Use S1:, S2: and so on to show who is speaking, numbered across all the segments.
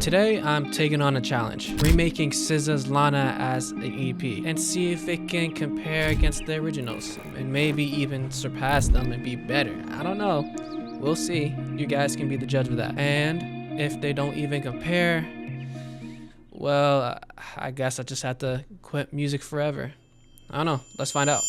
S1: Today, I'm taking on a challenge, remaking SZA's LANA as an EP, and see if it can compare against the originals, and maybe even surpass them and be better. I don't know. We'll see. You guys can be the judge of that. And if they don't even compare, well, I guess I just have to quit music forever. I don't know. Let's find out.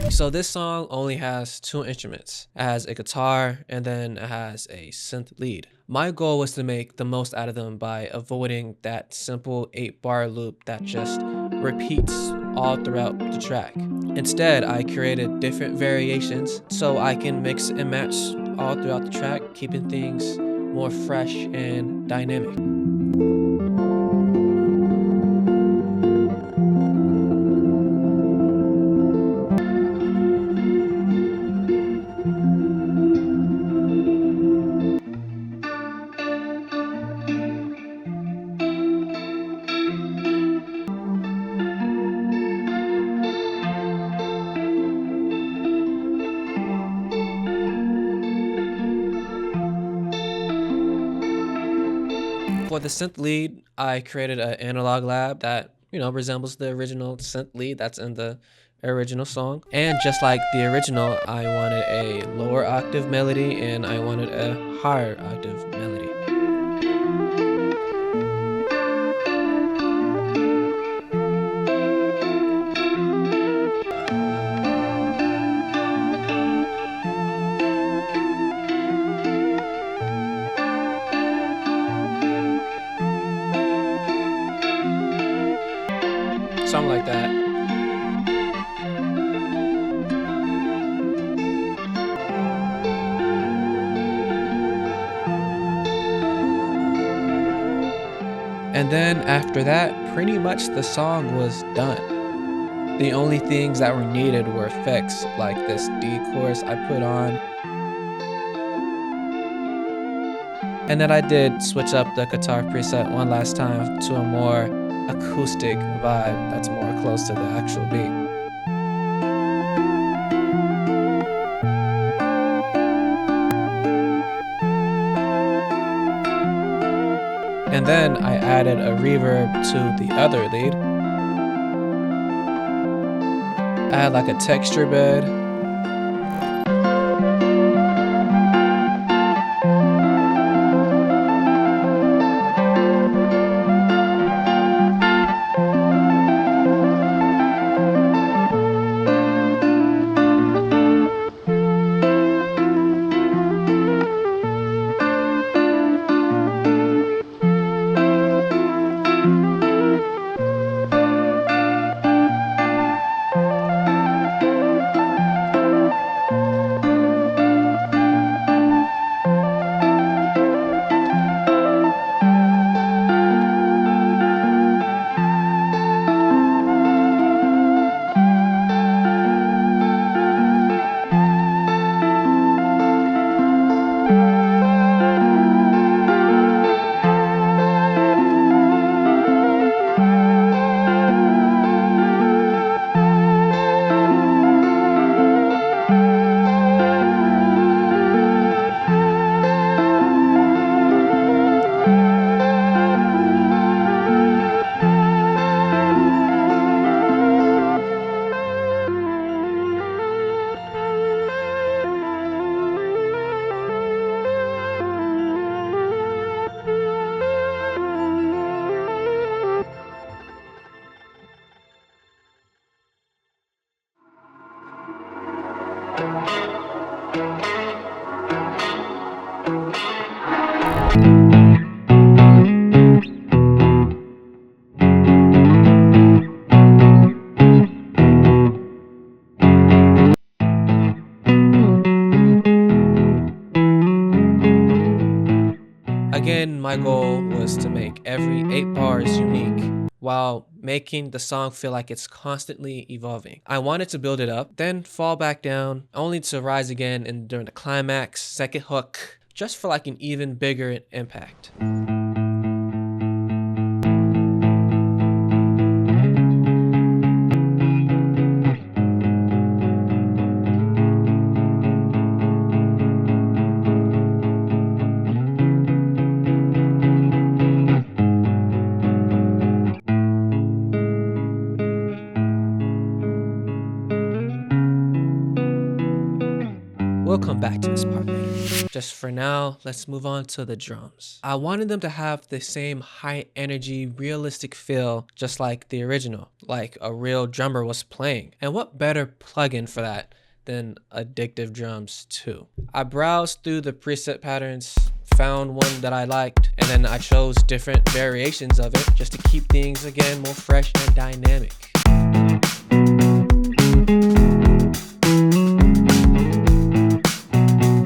S1: So this song only has two instruments. It has a guitar and then it has a synth lead. My goal was to make the most out of them by avoiding that simple 8-bar loop that just repeats all throughout the track. Instead, I created different variations so I can mix and match all throughout the track, keeping things more fresh and dynamic. For the synth lead, I created an analog lab that, resembles the original synth lead that's in the original song. And just like the original, I wanted a lower octave melody and I wanted a higher octave melody. Something like that. And then after that, pretty much the song was done. The only things that were needed were effects like this D chorus I put on. And then I did switch up the guitar preset one last time to a more acoustic vibe that's more close to the actual beat. And then I added a reverb to the other lead. I had like a texture bed. Again, my goal was to make every 8 bars unique while making the song feel like it's constantly evolving. I wanted to build it up, then fall back down, only to rise again and during the climax, second hook, just for like an even bigger impact. we'll come back to this part later. Just for now, let's move on to the drums. I wanted them to have the same high energy, realistic feel, just like the original, like a real drummer was playing. And what better plugin for that than Addictive Drums 2? I browsed through the preset patterns, found one that I liked, and then I chose different variations of it just to keep things again more fresh and dynamic.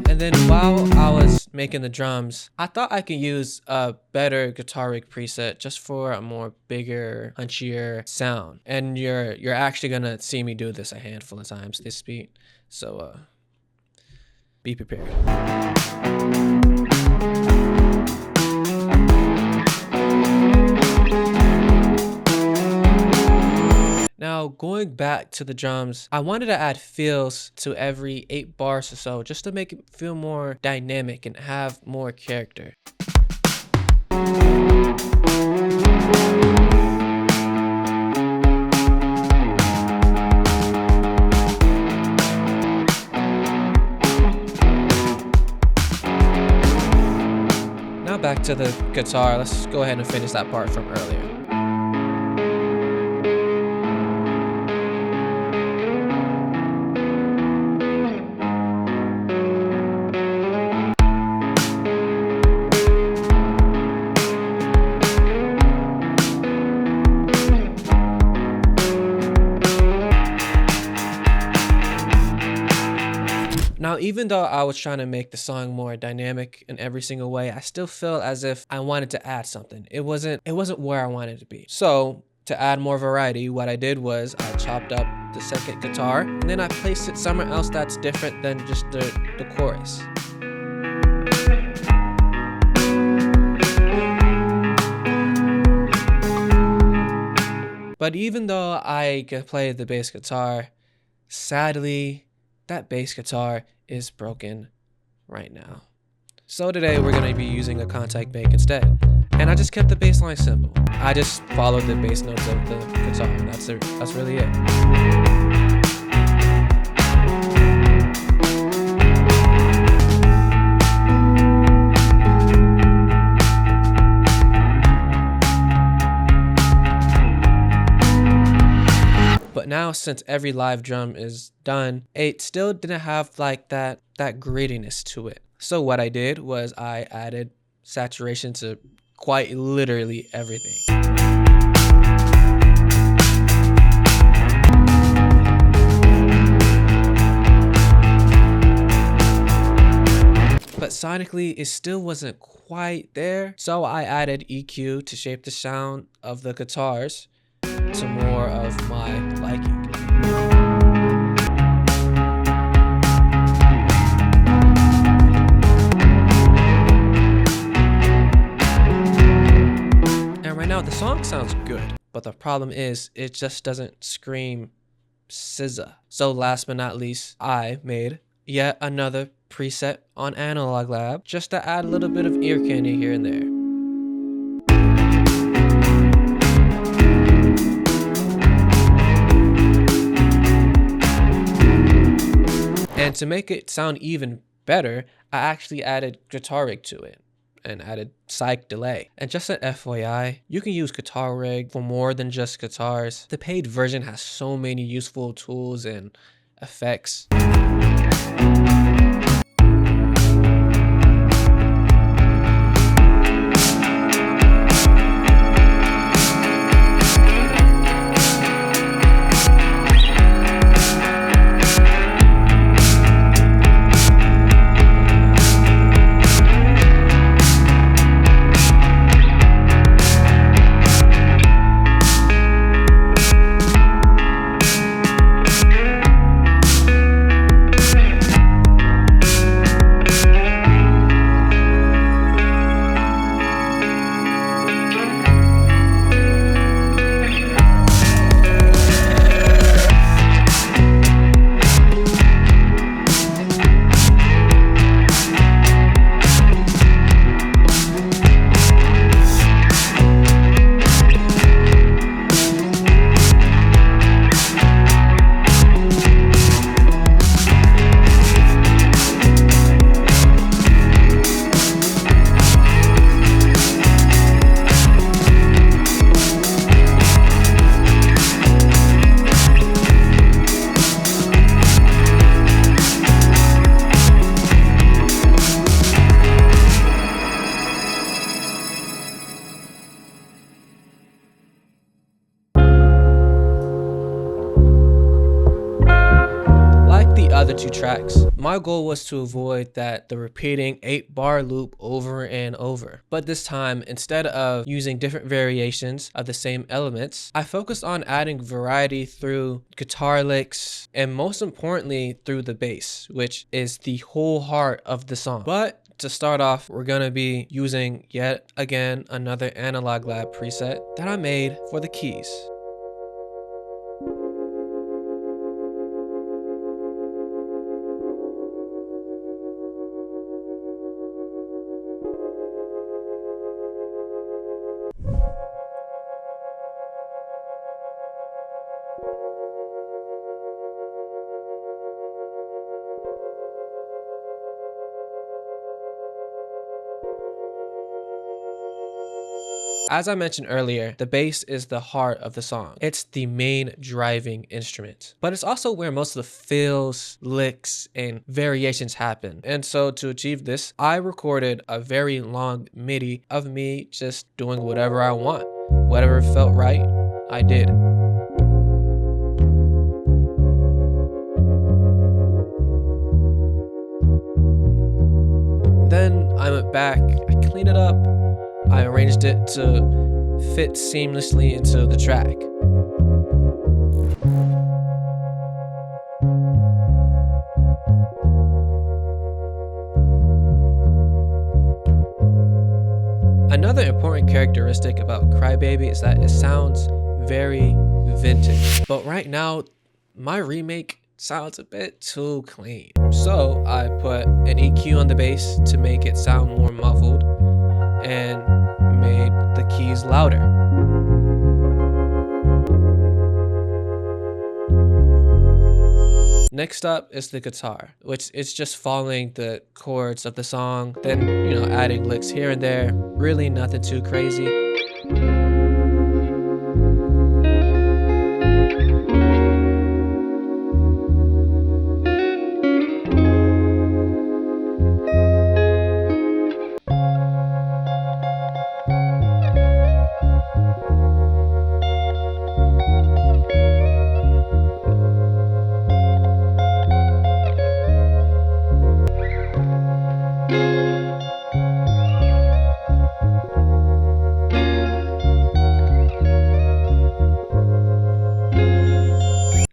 S1: And then while I was making the drums, I thought I could use a better guitar rig preset just for a more bigger, punchier sound. And you're actually gonna see me do this a handful of times this beat, so be prepared. Now, going back to the drums, I wanted to add fills to every 8 bars or so just to make it feel more dynamic and have more character. Now back to the guitar. Let's go ahead and finish that part from earlier. Now, even though I was trying to make the song more dynamic in every single way, I still felt as if I wanted to add something. It wasn't where I wanted it to be. So to add more variety, what I did was I chopped up the second guitar and then I placed it somewhere else that's different than just the chorus. But even though I could play the bass guitar, sadly, that bass guitar is broken right now. So today we're going to be using a contact bass instead. And I just kept the bass line simple. I just followed the bass notes of the guitar. That's really it. But now, since every live drum is done, it still didn't have like that grittiness to it. So what I did was I added saturation to quite literally everything. But sonically, it still wasn't quite there. So I added EQ to shape the sound of the guitars to more of my liking. And right now the song sounds good, but the problem is it just doesn't scream SZA. So last but not least, I made yet another preset on Analog Lab just to add a little bit of ear candy here and there. And to make it sound even better, I actually added guitar rig to it and added psych delay. And just an FYI, you can use guitar rig for more than just guitars. The paid version has so many useful tools and effects. tracks. My goal was to avoid the repeating 8-bar loop over and over. But this time, instead of using different variations of the same elements, I focused on adding variety through guitar licks and most importantly through the bass, which is the whole heart of the song. But to start off, we're gonna be using yet again another Analog Lab preset that I made for the keys. As I mentioned earlier, the bass is the heart of the song. It's the main driving instrument, but it's also where most of the fills, licks, and variations happen. And so to achieve this, I recorded a very long MIDI of me just doing whatever I want. Whatever felt right, I did. Then I went back, I cleaned it up, I arranged it to fit seamlessly into the track. Another important characteristic about Crybaby is that it sounds very vintage. But right now, my remake sounds a bit too clean. So I put an EQ on the bass to make it sound more muffled and made the keys louder. Next up is the guitar, which is just following the chords of the song, then, adding licks here and there, really nothing too crazy.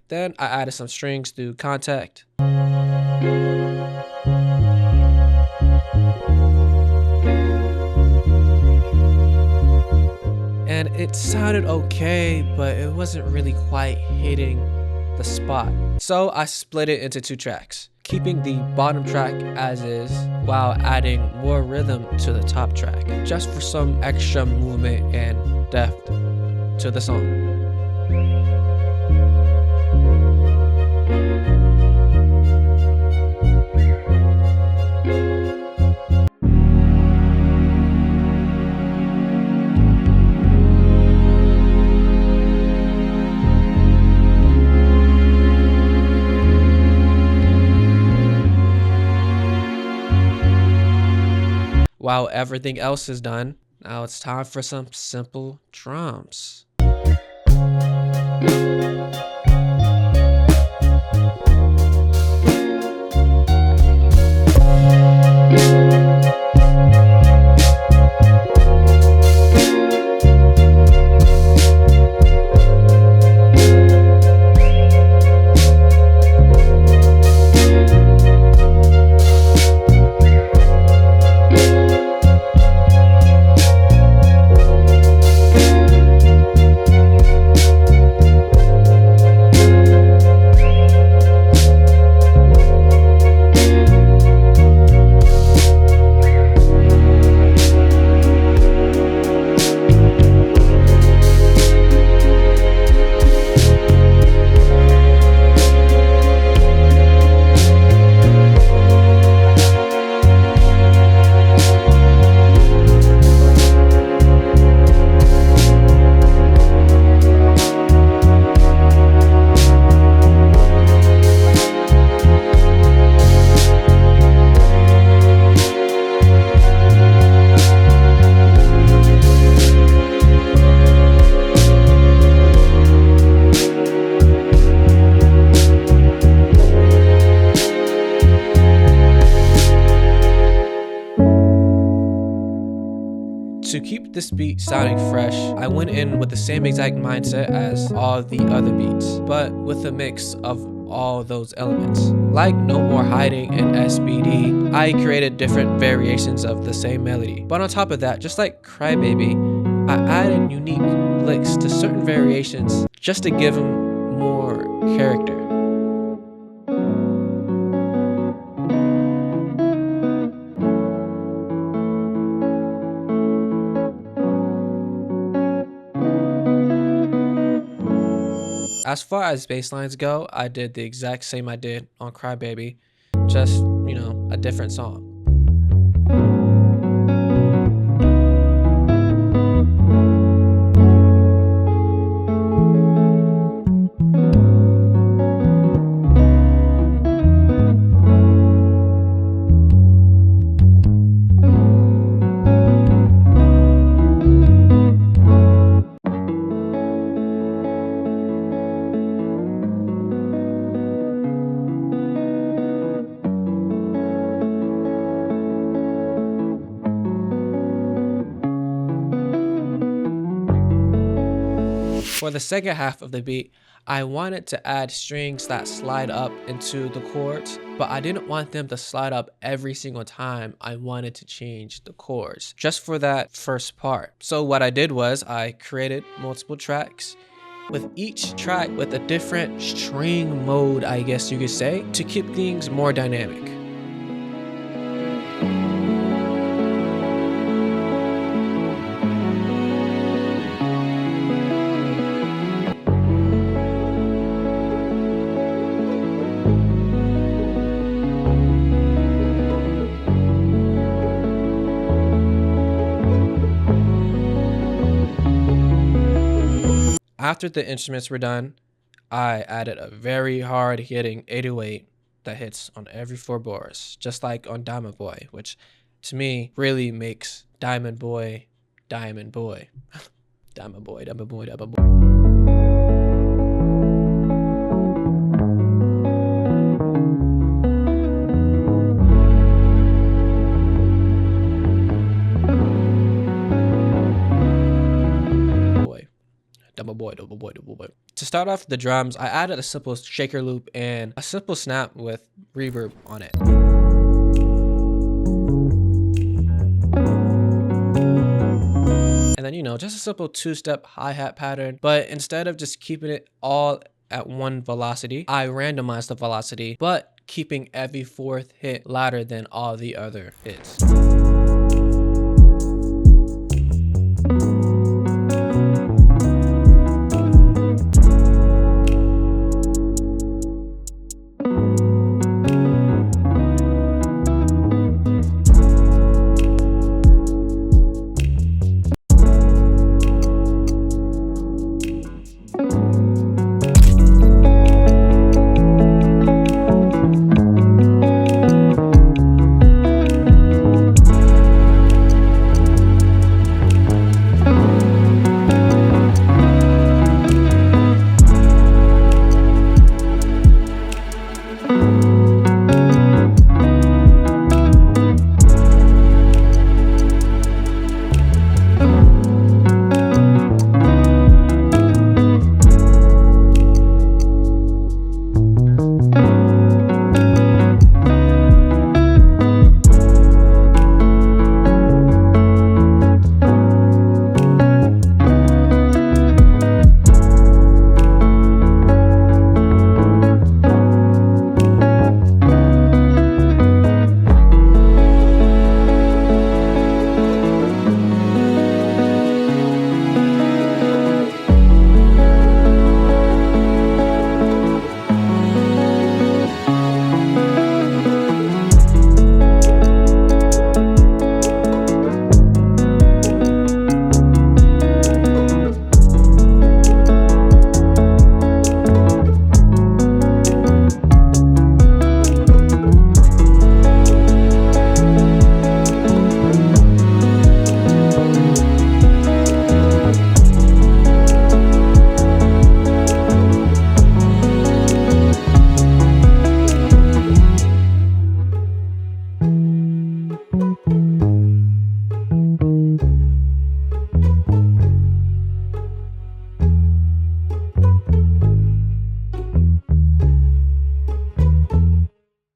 S1: Then I added some strings through Contact. And it sounded okay, but it wasn't really quite hitting the spot. So I split it into 2 tracks, keeping the bottom track as is while adding more rhythm to the top track, just for some extra movement and depth to the song. While everything else is done, now it's time for some simple drums. To keep this beat sounding fresh, I went in with the same exact mindset as all the other beats, but with a mix of all those elements. Like No More Hiding and SBD, I created different variations of the same melody. But on top of that, just like Crybaby, I added unique licks to certain variations just to give them more character. As far as bass lines go, I did the exact same I did on Crybaby, just, a different song. For the second half of the beat, I wanted to add strings that slide up into the chords, but I didn't want them to slide up every single time I wanted to change the chords, just for that first part. So what I did was I created multiple tracks, with each track with a different string mode, I guess you could say, to keep things more dynamic. After the instruments were done, I added a very hard hitting 808 that hits on every 4 bars, just like on Diamond Boy, which to me really makes Diamond Boy, Diamond Boy. Diamond Boy, Diamond Boy, Diamond Boy. Double boy, double boy, double boy. To start off the drums, I added a simple shaker loop and a simple snap with reverb on it. And then, just a simple 2-step hi-hat pattern, but instead of just keeping it all at one velocity, I randomized the velocity, but keeping every 4th hit louder than all the other hits.